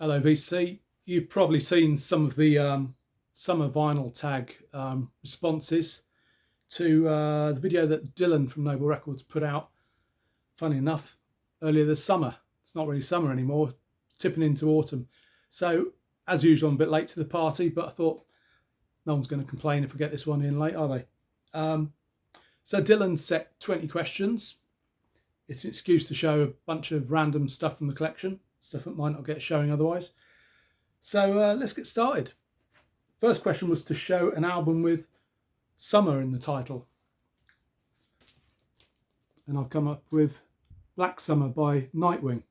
Hello VC. You've probably seen some of the summer vinyl tag responses to the video that Dillon from Noble Records put out, funny enough, earlier this summer. It's not really summer anymore, tipping into autumn. So, as usual, I'm a bit late to the party, but I thought no one's going to complain if I get this one in late, are they? So Dillon set 20 questions. It's an excuse to show a bunch of random stuff from the collection, stuff that might not get showing otherwise. So let's get started. First question was to show an album with summer in the title. And I've come up with Black Summer by Nightwing.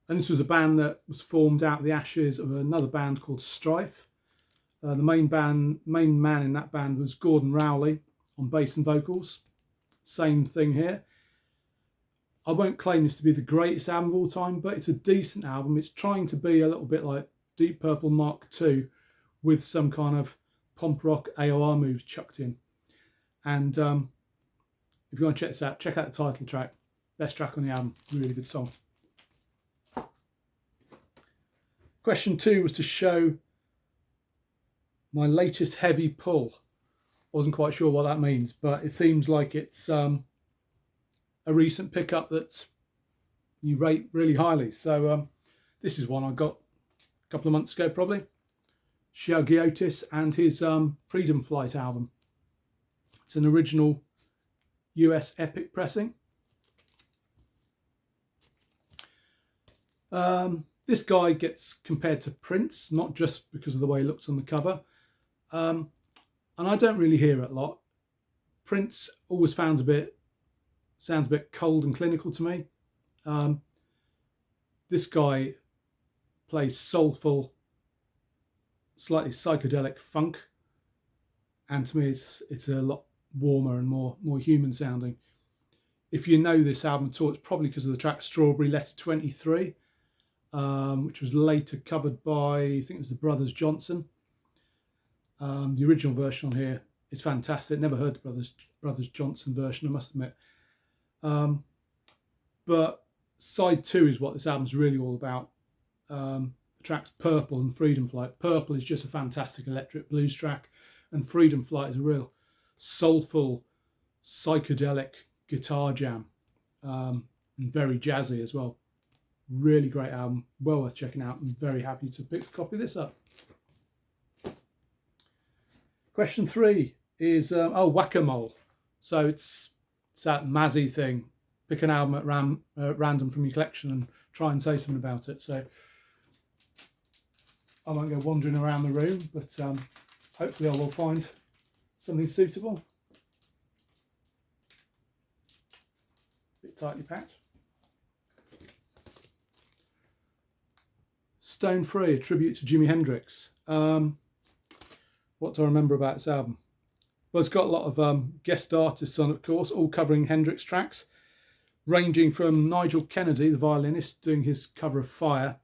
And this was a band that was formed out of the ashes of another band called Strife. The main man in that band was Gordon Rowley on bass and vocals. Same thing here. I won't claim this to be the greatest album of all time, but it's a decent album. It's trying to be a little bit like Deep Purple Mark II with some kind of pomp rock AOR moves chucked in. And if you want to check this out, check out the title track. Best track on the album. Really good song. Question 2 was to show my latest heavy pull. Wasn't quite sure what that means, but it seems like it's a recent pickup that you rate really highly. So this is one I got a couple of months ago probably. Shoutouts and his Freedom Flight album. It's an original US Epic pressing. This guy gets compared to Prince, not just because of the way he looks on the cover. And I don't really hear it a lot. Prince always sounds a bit cold and clinical to me. This guy plays soulful, slightly psychedelic funk, and to me it's a lot warmer and more human sounding. If you know this album at all, it's probably because of the track Strawberry Letter 23, which was later covered by, I think it was the Brothers Johnson. The original version on here is fantastic. Never heard the Brothers Johnson version, I must admit. But side 2 is what this album's really all about. The tracks Purple and Freedom Flight. Purple is just a fantastic electric blues track, and Freedom Flight is a real soulful, psychedelic guitar jam, and very jazzy as well. Really great album, well worth checking out. I'm very happy to pick a copy of this up. Question 3 is Whack-A-Mole. So it's that Mazzy thing. Pick an album at random from your collection and try and say something about it. So I won't go wandering around the room, but hopefully I will find something suitable. Bit tightly packed. Stone Free, a tribute to Jimi Hendrix. What do I remember about this album? Well, it's got a lot of guest artists on, of course, all covering Hendrix tracks, ranging from Nigel Kennedy, the violinist, doing his cover of Fire,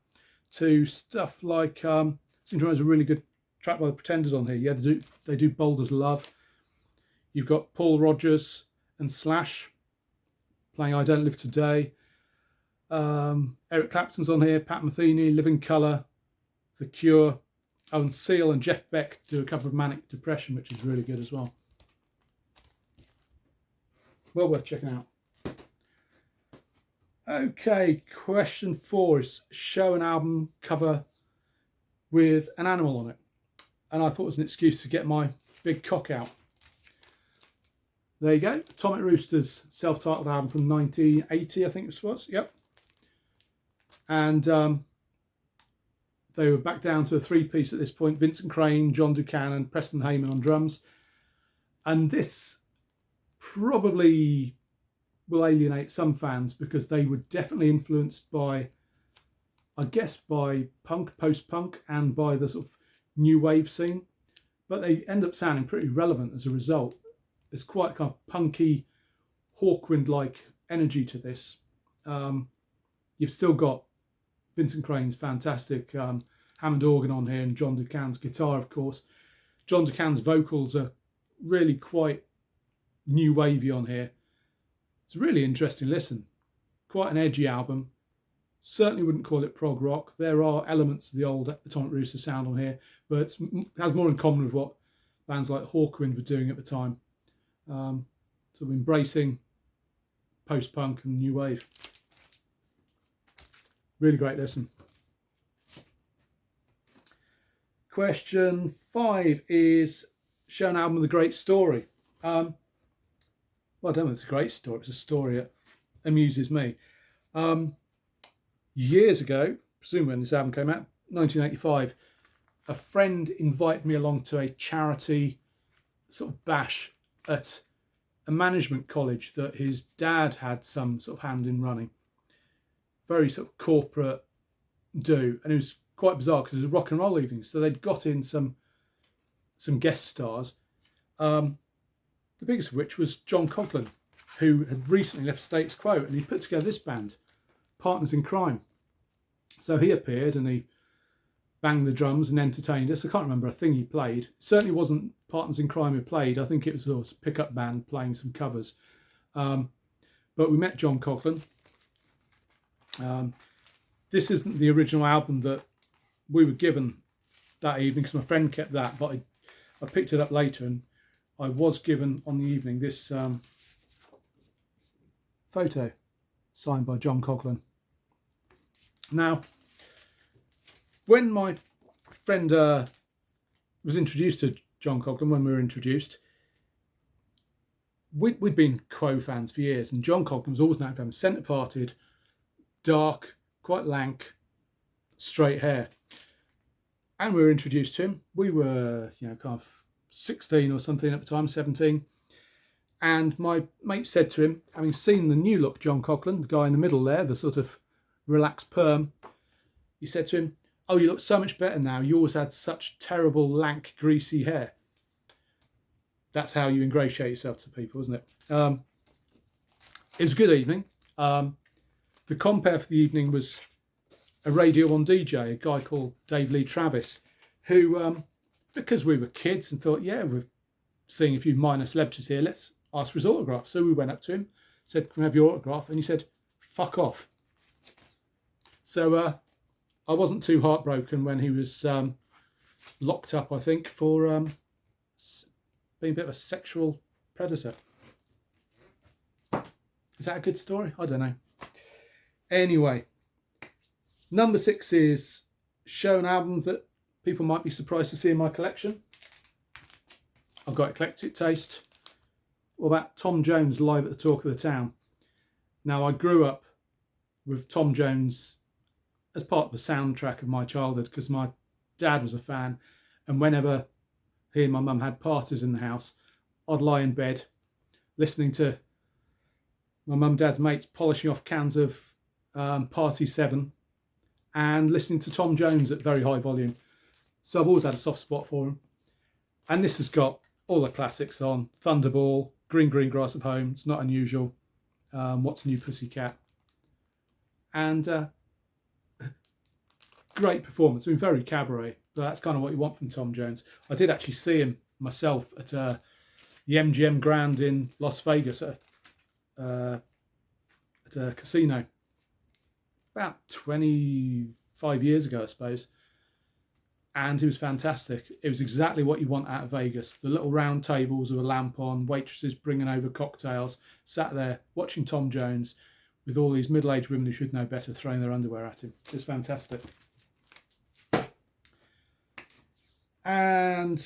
to stuff like, seems to me there's a really good track by the Pretenders on here. Yeah, they do Bold as Love. You've got Paul Rodgers and Slash playing I Don't Live Today. Eric Clapton's on here, Pat Metheny, Living Colour, The Cure. Oh, and Seal and Jeff Beck do a cover of Manic Depression, which is really good as well. Well worth checking out. Okay, question 4 is show an album cover with an animal on it. And I thought it was an excuse to get my big cock out. There you go. Atomic Rooster's self-titled album from 1980, I think it was. Yep. And they were back down to a 3-piece at this point. Vincent Crane, John Ducan and Preston Heyman on drums. And this probably will alienate some fans because they were definitely influenced by, I guess, by punk, post-punk, and by the sort of new wave scene. But they end up sounding pretty relevant as a result. There's quite kind of punky, Hawkwind-like energy to this. You've still got Vincent Crane's fantastic Hammond organ on here and John Ducan's guitar, of course. John Ducan's vocals are really quite new wavy on here. It's a really interesting listen. Quite an edgy album. Certainly wouldn't call it prog rock. There are elements of the old Atomic Rooster sound on here, but it has more in common with what bands like Hawkwind were doing at the time. Sort of embracing post-punk and new wave. Really great listen. Question 5 is, show an album with a great story. Well, I don't know if it's a great story. It's a story that amuses me. Years ago, presumably when this album came out, 1985, a friend invited me along to a charity sort of bash at a management college that his dad had some sort of hand in running. Very sort of corporate do, and it was quite bizarre because it was a rock and roll evening, so they'd got in some guest stars, the biggest of which was John Coughlin, who had recently left Status Quo, and he put together this band, Partners in Crime. So he appeared and he banged the drums and entertained us. I can't remember a thing he played. It certainly wasn't Partners in Crime who played. I think it was a pickup band playing some covers. But we met John Coughlin. This isn't the original album that we were given that evening because my friend kept that, but I picked it up later, and I was given on the evening this photo signed by John Coughlin. Now, when my friend was introduced to John Coughlin, when we were introduced, we'd been Quo fans for years, and John Coughlin was always known for having centre-parted, dark, quite lank, straight hair. And we were introduced to him. We were, kind of 16 or something at the time, 17. And my mate said to him, having seen the new look John Coughlin, the guy in the middle there, the sort of relaxed perm, he said to him, "Oh, you look so much better now. You always had such terrible, lank, greasy hair." That's how you ingratiate yourself to people, isn't it? It was a good evening. The compere for the evening was a Radio 1 DJ, a guy called Dave Lee Travis, who, because we were kids and thought, yeah, we're seeing a few minor celebrities here, let's ask for his autograph. So we went up to him, said, "Can we have your autograph?" And he said, "Fuck off." So I wasn't too heartbroken when he was locked up, I think, for being a bit of a sexual predator. Is that a good story? I don't know. Anyway, number 6 is show an album that people might be surprised to see in my collection. I've got eclectic taste. What about Tom Jones live at the Talk of the Town? Now, I grew up with Tom Jones as part of the soundtrack of my childhood because my dad was a fan, and whenever he and my mum had parties in the house, I'd lie in bed listening to my mum and dad's mates polishing off cans of Party 7 and listening to Tom Jones at very high volume. So I've always had a soft spot for him. And this has got all the classics on: Thunderball, Green Green Grass of Home, It's Not Unusual, What's New Pussycat. And great performance. I mean, very cabaret. But that's kind of what you want from Tom Jones. I did actually see him myself at the MGM Grand in Las Vegas at a casino about 25 years ago, I suppose. And he was fantastic. It was exactly what you want out of Vegas. The little round tables with a lamp on, waitresses bringing over cocktails, sat there watching Tom Jones with all these middle-aged women who should know better throwing their underwear at him. It was fantastic. And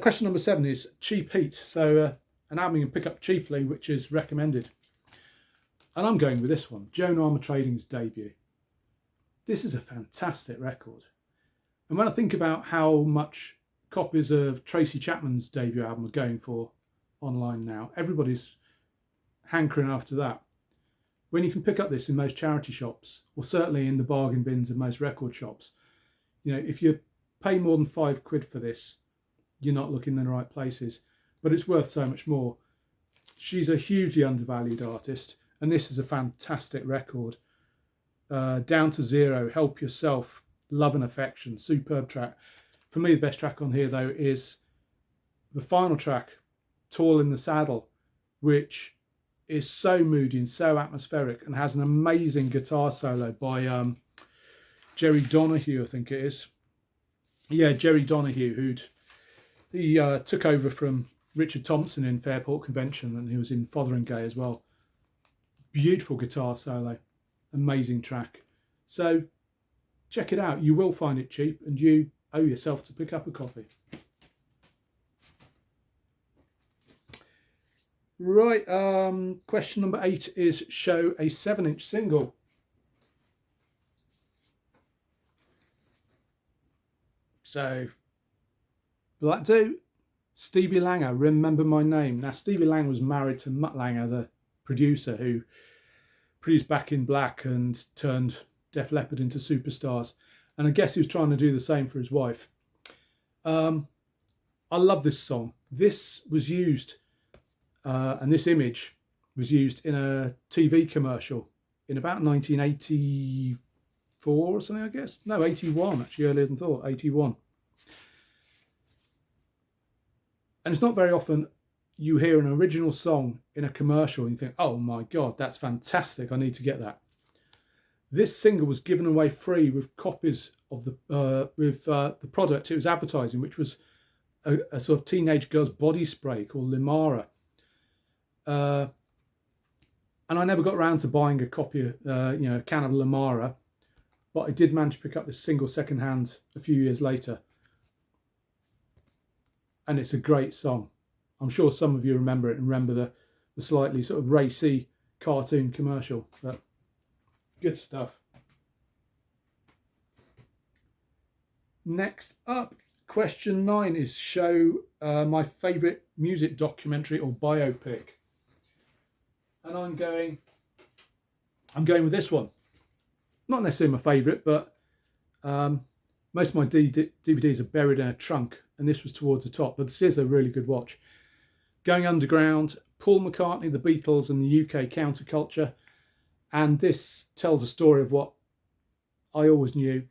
question number 7 is Cheap Heat. So an album you can pick up cheaply, which is recommended. And I'm going with this one, Joan Armatrading's debut. This is a fantastic record. And when I think about how much copies of Tracy Chapman's debut album are going for online now, everybody's hankering after that. When you can pick up this in most charity shops, or certainly in the bargain bins of most record shops, if you pay more than £5 for this, you're not looking in the right places. But it's worth so much more. She's a hugely undervalued artist, and this is a fantastic record. Down to Zero, Help Yourself, Love and Affection, superb track. For me, the best track on here, though, is the final track, Tall in the Saddle, which is so moody and so atmospheric, and has an amazing guitar solo by Jerry Donahue, I think it is. Yeah, Jerry Donahue, he took over from Richard Thompson in Fairport Convention, and he was in Fotheringay as well. Beautiful guitar solo, amazing track. So check it out. You will find it cheap, and you owe yourself to pick up a copy. Right, question number 8 is show a 7-inch single. So, will that do? Stevie Langer, Remember My Name. Now, Stevie Langer was married to Mutt Langer, the producer who produced Back in Black and turned Def Leppard into superstars. And I guess he was trying to do the same for his wife. I love this song. This was used, and this image was used in a TV commercial in about 1984 or something, I guess. No, 81, actually, earlier than thought, 81. And it's not very often you hear an original song in a commercial and you think, oh my God, that's fantastic, I need to get that. This single was given away free with copies of the product it was advertising, which was a sort of teenage girl's body spray called Limara. And I never got around to buying a copy, a can of Limara, but I did manage to pick up this single secondhand a few years later. And it's a great song. I'm sure some of you remember it and remember the slightly sort of racy cartoon commercial. But good stuff. Next up, question 9 is show my favourite music documentary or biopic. And I'm going with this one. Not necessarily my favourite, but most of my DVDs are buried in a trunk, and this was towards the top, but this is a really good watch. Going Underground, Paul McCartney, the Beatles and the UK counterculture. And this tells a story of what I always knew,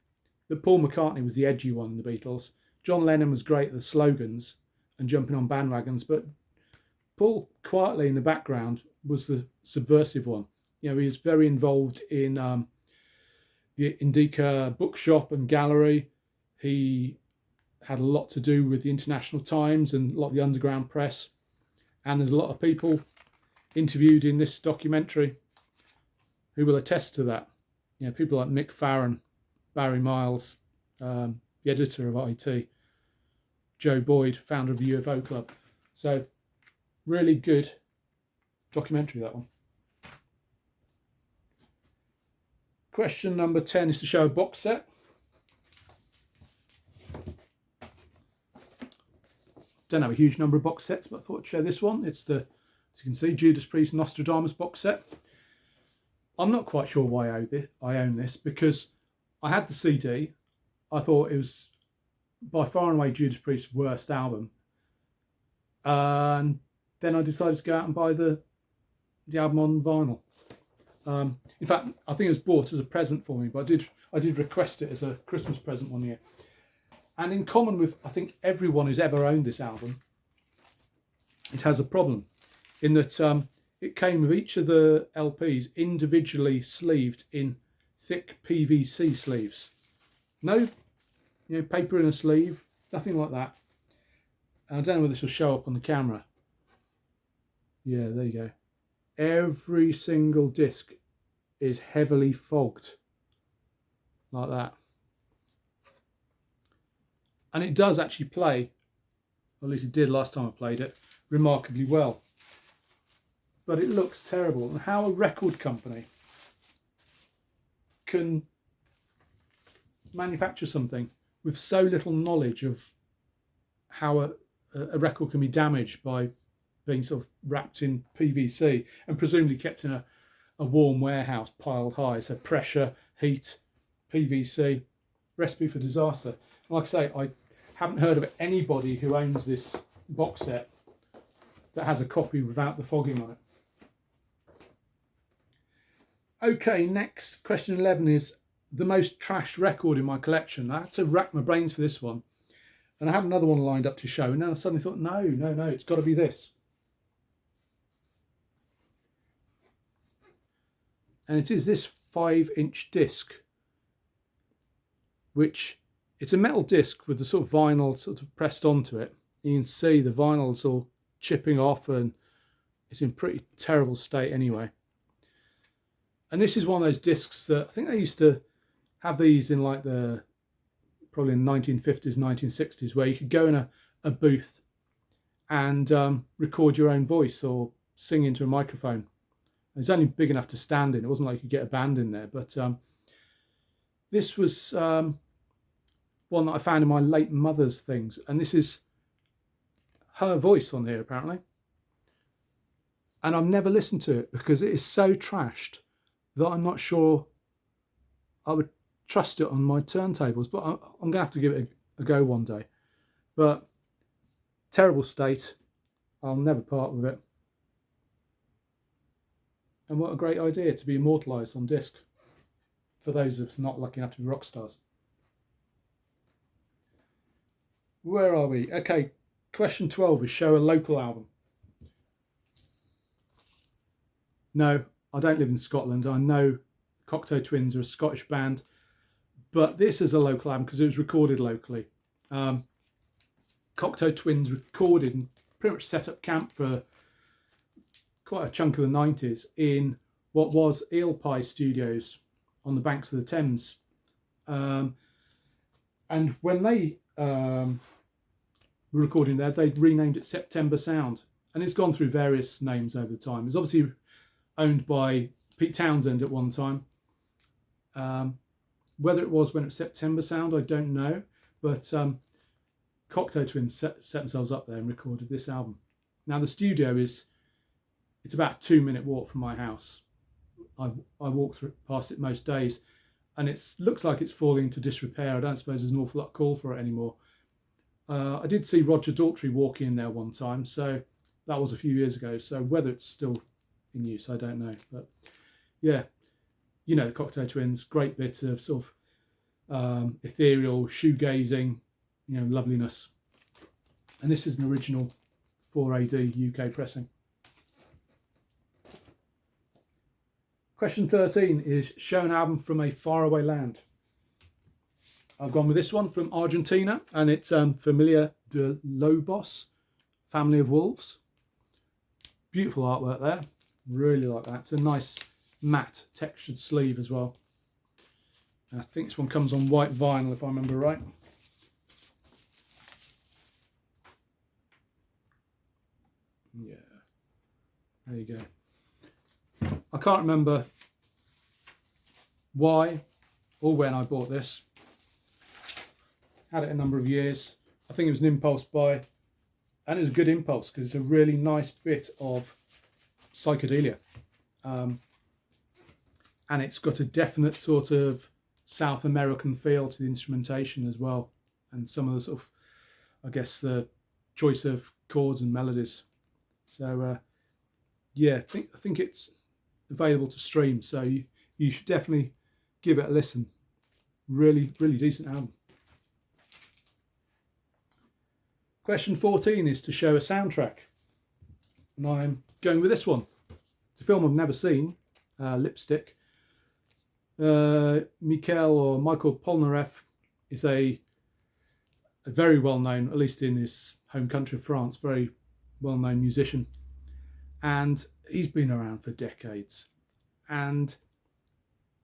that Paul McCartney was the edgy one in the Beatles. John Lennon was great at the slogans and jumping on bandwagons, but Paul, quietly in the background, was the subversive one. You know, he was very involved in the Indica bookshop and gallery. He had a lot to do with the International Times and a lot of the underground press. And there's a lot of people interviewed in this documentary who will attest to that. You know, people like Mick Farron, Barry Miles, the editor of IT, Joe Boyd, founder of the UFO Club. So, really good documentary, that one. Question number 10 is to show a box set. Don't have a huge number of box sets, but I thought I'd show this one. It's the, as you can see, Judas Priest Nostradamus box set. I'm not quite sure why I own this, because I had the CD. I thought it was by far and away Judas Priest's worst album. And then I decided to go out and buy the album on vinyl. In fact, I think it was bought as a present for me, but I did request it as a Christmas present one year. And in common with, I think, everyone who's ever owned this album, it has a problem in that it came with each of the LPs individually sleeved in thick PVC sleeves. No, paper in a sleeve, nothing like that. And I don't know whether this will show up on the camera. Yeah, there you go. Every single disc is heavily fogged like that. And it does actually play, or at least it did last time I played it, remarkably well. But it looks terrible. And how a record company can manufacture something with so little knowledge of how a record can be damaged by being sort of wrapped in PVC and presumably kept in a warm warehouse piled high. So pressure, heat, PVC, recipe for disaster. Like I say, I haven't heard of anybody who owns this box set that has a copy without the fogging on it. Okay, next, question 11 is the most trashed record in my collection. I had to rack my brains for this one. And I had another one lined up to show, and then I suddenly thought, no, it's got to be this. and it is this 5-inch disc, which it's a metal disc with the sort of vinyl sort of pressed onto it. You can see the vinyl's all chipping off and it's in pretty terrible state anyway. And this is one of those discs that I think they used to have these in like probably in the 1950s, 1960s, where you could go in a booth and record your own voice or sing into a microphone. It's only big enough to stand in. It wasn't like you could get a band in there, but this was one that I found in my late mother's things, and this is her voice on here apparently. And I've never listened to it because it is so trashed that I'm not sure I would trust it on my turntables, but I'm going to have to give it a go one day. But terrible state. I'll never part with it. And what a great idea to be immortalised on disc for those of us not lucky enough to be rock stars. Where are we? Okay, question 12 is show a local album. No, I don't live in Scotland. I know Cocteau Twins are a Scottish band, but this is a local album because it was recorded locally. Cocteau Twins recorded and pretty much set up camp for quite a chunk of the 90s in what was Eel Pie Studios on the banks of the Thames. And when they were recording there, they renamed it September Sound. And it's gone through various names over the time. It's obviously owned by Pete Townsend at one time. Whether it was when it was September Sound, I don't know. But Cocteau Twins set themselves up there and recorded this album. Now the studio it's about a 2-minute walk from my house. I walk past it most days, and it looks like it's falling into disrepair. I don't suppose there's an awful lot of call for it anymore. I did see Roger Daltrey walking in there one time, so that was a few years ago. So whether it's still in use, I don't know. But yeah, you know, the Cocteau Twins, great bit of sort of ethereal shoegazing, you know, loveliness. And this is an original 4AD UK pressing. Question 13 is show an album from a faraway land. I've gone with this one from Argentina, and it's Familia de Lobos, Family of Wolves. Beautiful artwork there. Really like that. It's a nice matte textured sleeve as well. And I think this one comes on white vinyl if I remember right. Yeah, there you go. I can't remember why or when I bought this. Had it a number of years. I think it was an impulse buy, and it was a good impulse because it's a really nice bit of psychedelia. And it's got a definite sort of South American feel to the instrumentation as well, and some of the sort of, I guess, the choice of chords and melodies. So yeah, I think it's available to stream, so you should definitely give it a listen. Really, really decent album. Question 14 is to show a soundtrack, and I'm going with this one. It's a film I've never seen, Lipstick. Michael Polnareff is a very well-known, at least in his home country of France, very well-known musician, and he's been around for decades, and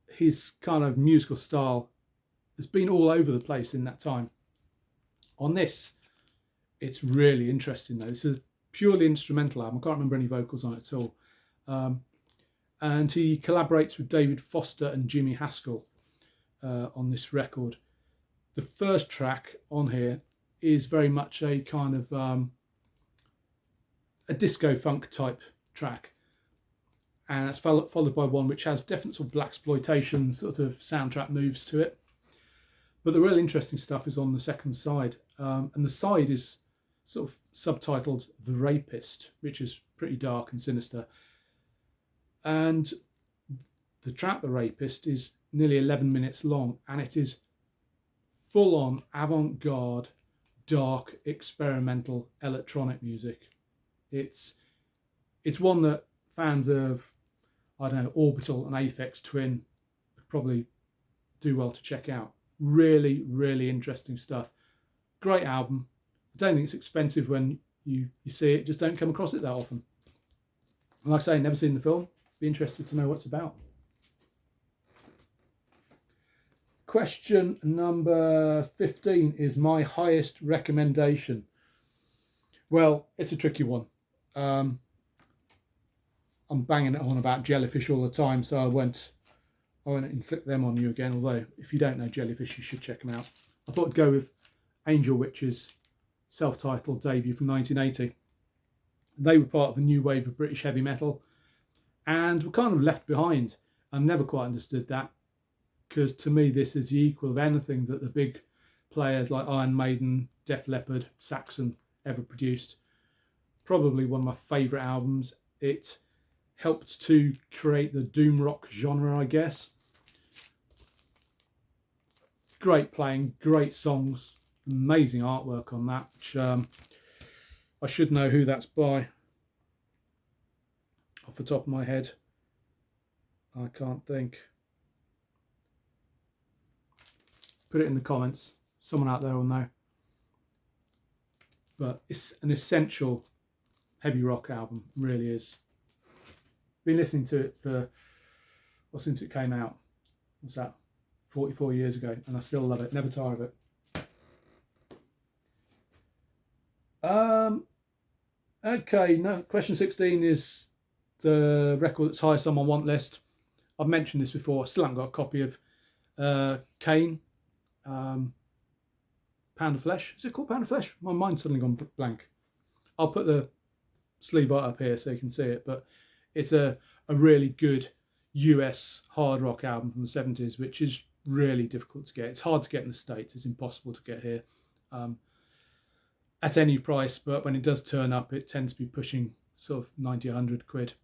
his kind of musical style has been all over the place in that time. On this, it's really interesting though. It's a purely instrumental album. I can't remember any vocals on it at all. And he collaborates with David Foster and Jimmy Haskell on this record. The first track on here is very much a kind of a disco funk type track, and it's followed by one which has definite sort of blaxploitation sort of soundtrack moves to it. But the real interesting stuff is on the second side, and the side is sort of subtitled The Rapist, which is pretty dark and sinister. And the track The Rapist is nearly 11 minutes long, and it is full on avant-garde, dark, experimental electronic music. It's one that fans of I don't know, Orbital and Aphex Twin would probably do well to check out. Really, really interesting stuff. Great album. I don't think it's expensive when you see it, just don't come across it that often. And like I say, never seen the film, be interested to know what it's about. Question number 15 is my highest recommendation. Well, it's a tricky one. I'm banging it on about Jellyfish all the time, so I won't inflict them on you again, although if you don't know Jellyfish, you should check them out. I thought I'd go with Angel Witch's self-titled debut from 1980. They were part of a new wave of British heavy metal and were kind of left behind. I never quite understood that, because to me this is the equal of anything that the big players like Iron Maiden, Def Leppard, Saxon ever produced. Probably one of my favourite albums. It helped to create the doom rock genre, I guess. Great playing, great songs, amazing artwork on that, which I should know who that's by off the top of my head. I can't think. Put it in the comments. Someone out there will know. But it's an essential heavy rock album, it really is. Been listening to it since it came out. What's that? 44 years ago, and I still love it. Never tire of it. Okay, no. Question 16 is the record that's highest on my want list. I've mentioned this before. I still haven't got a copy of Kane, Pound of Flesh. Is it called Pound of Flesh? My mind's suddenly gone blank. I'll put the sleeve art up here so you can see it. But it's a really good US hard rock album from the 70s, which is really difficult to get. It's hard to get in the States. It's impossible to get here at any price. But when it does turn up, it tends to be pushing sort of 90, 100 quid.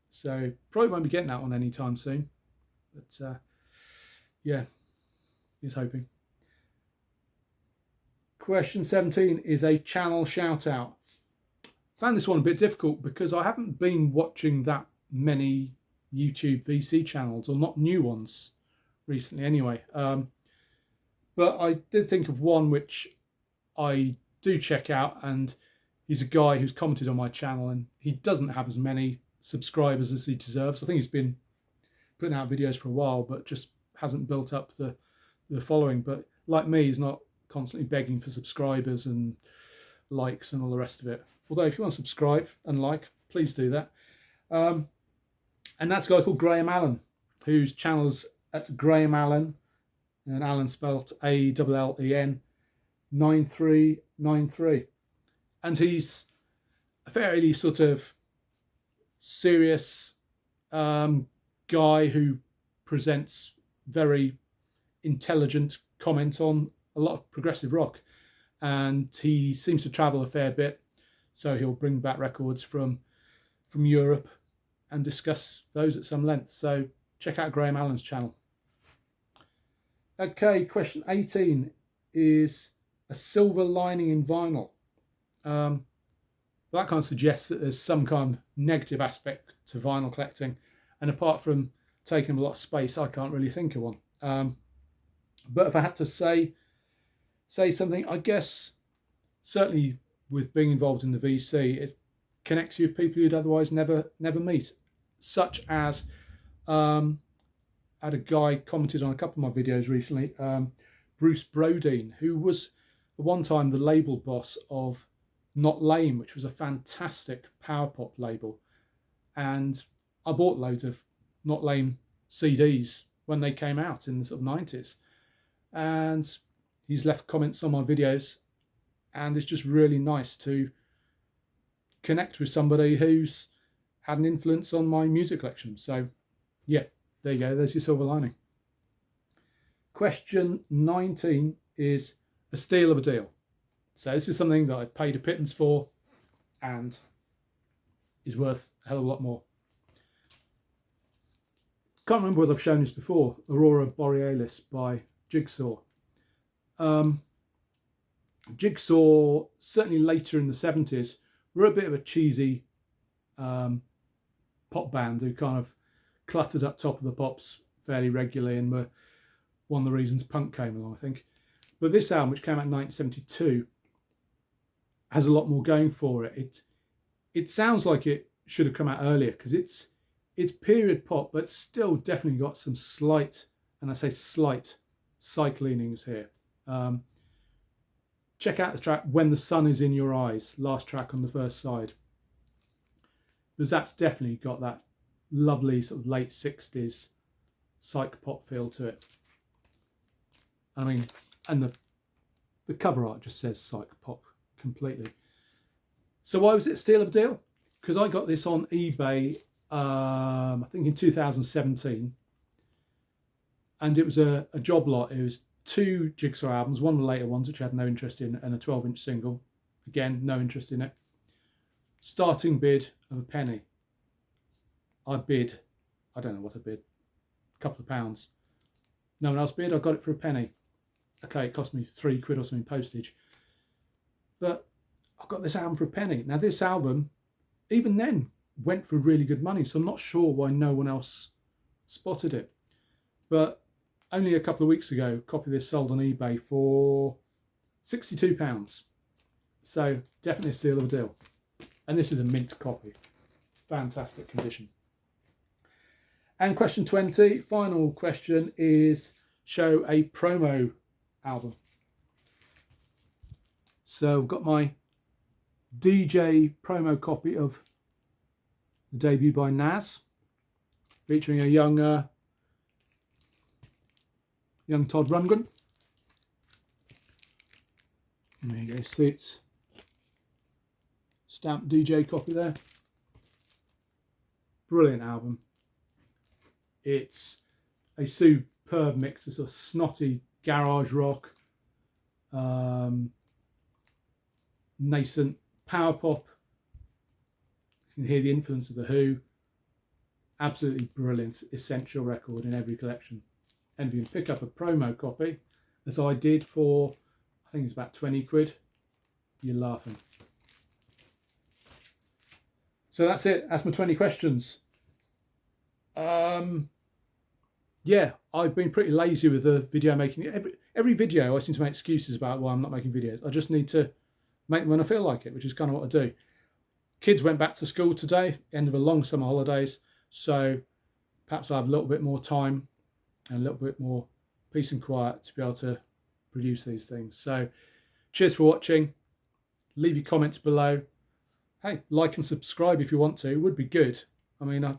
So probably won't be getting that one anytime soon. But yeah, here's hoping. Question 17 is a channel shout out. Found this one a bit difficult because I haven't been watching that many YouTube VC channels, or not new ones recently anyway. But I did think of one which I do check out, and he's a guy who's commented on my channel, and he doesn't have as many subscribers as he deserves. I think he's been putting out videos for a while, but just hasn't built up the following. But like me, he's not constantly begging for subscribers and likes and all the rest of it. Although if you want to subscribe and like, please do that. And that's a guy called Graham Allen, whose channel's at Graham Allen, and Allen spelled ALLEN 9393. And he's a fairly sort of serious guy who presents very intelligent comment on a lot of progressive rock. And he seems to travel a fair bit, so he'll bring back records from Europe and discuss those at some length. So check out Graham Allen's channel. Okay, question 18 is a silver lining in vinyl. That kind of suggests that there's some kind of negative aspect to vinyl collecting, and apart from taking a lot of space, I can't really think of one. But if I had to say something, I guess certainly with being involved in the VC, it connects you with people you'd otherwise never meet, such as had a guy commented on a couple of my videos recently, Bruce Brodeen, who was at one time the label boss of Not Lame, which was a fantastic power pop label. And I bought loads of Not Lame CDs when they came out in the sort of 90s. And he's left comments on my videos, and it's just really nice to connect with somebody who's had an influence on my music collection. So yeah, there you go. There's your silver lining. Question 19 is a steal of a deal. So this is something that I paid a pittance for and is worth a hell of a lot more. Can't remember whether I've shown this before. Aurora Borealis by Jigsaw. Jigsaw, certainly later in the 70s, were a bit of a cheesy pop band who kind of cluttered up top of the pops fairly regularly and were one of the reasons punk came along, I think. But this album, which came out in 1972, has a lot more going for it. It sounds like it should have come out earlier because it's period pop, but still definitely got some slight, and I say slight, psych leanings here. Check out the track When the Sun Is in Your Eyes, last track on the first side, because that's definitely got that lovely sort of late 60s psych pop feel to it. I mean, and the cover art just says psych pop completely. So why was it a steal of a deal? Because I got this on eBay, I think in 2017, and it was a job lot. It was 2 Jigsaw albums, one of the later ones which I had no interest in, and a 12-inch single. Again, no interest in it. Starting bid of £1. I bid, I don't know what I bid, a couple of pounds. No one else bid, I got it for £1. Okay, it cost me £3 or something postage. But I got this album for £1. Now this album, even then, went for really good money, so I'm not sure why no one else spotted it. But only a couple of weeks ago, a copy of this sold on eBay for £62. So definitely a steal of a deal. And this is a mint copy. Fantastic condition. And question 20, final question, is show a promo album. So I've got my DJ promo copy of the debut by Nas, featuring a young Todd Rundgren. And there you go, see it's stamped DJ copy there. Brilliant album. It's a superb mix of sort of snotty garage rock, nascent power pop. You can hear the influence of The Who. Absolutely brilliant, essential record in every collection. And if you can pick up a promo copy, as I did for, I think it's about 20 quid, you're laughing. So that's it. That's my 20 questions. Yeah, I've been pretty lazy with the video making. Every video I seem to make excuses about why I'm not making videos. I just need to make them when I feel like it, which is kind of what I do. Kids went back to school today, end of a long summer holidays, so perhaps I'll have a little bit more time and a little bit more peace and quiet to be able to produce these things. So cheers for watching. Leave your comments below. Hey, like and subscribe if you want to. It would be good. I mean, I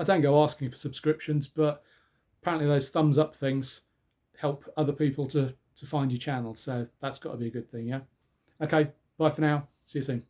don't go asking for subscriptions, but apparently those thumbs up things help other people to find your channel. So that's got to be a good thing, yeah? Okay, bye for now. See you soon.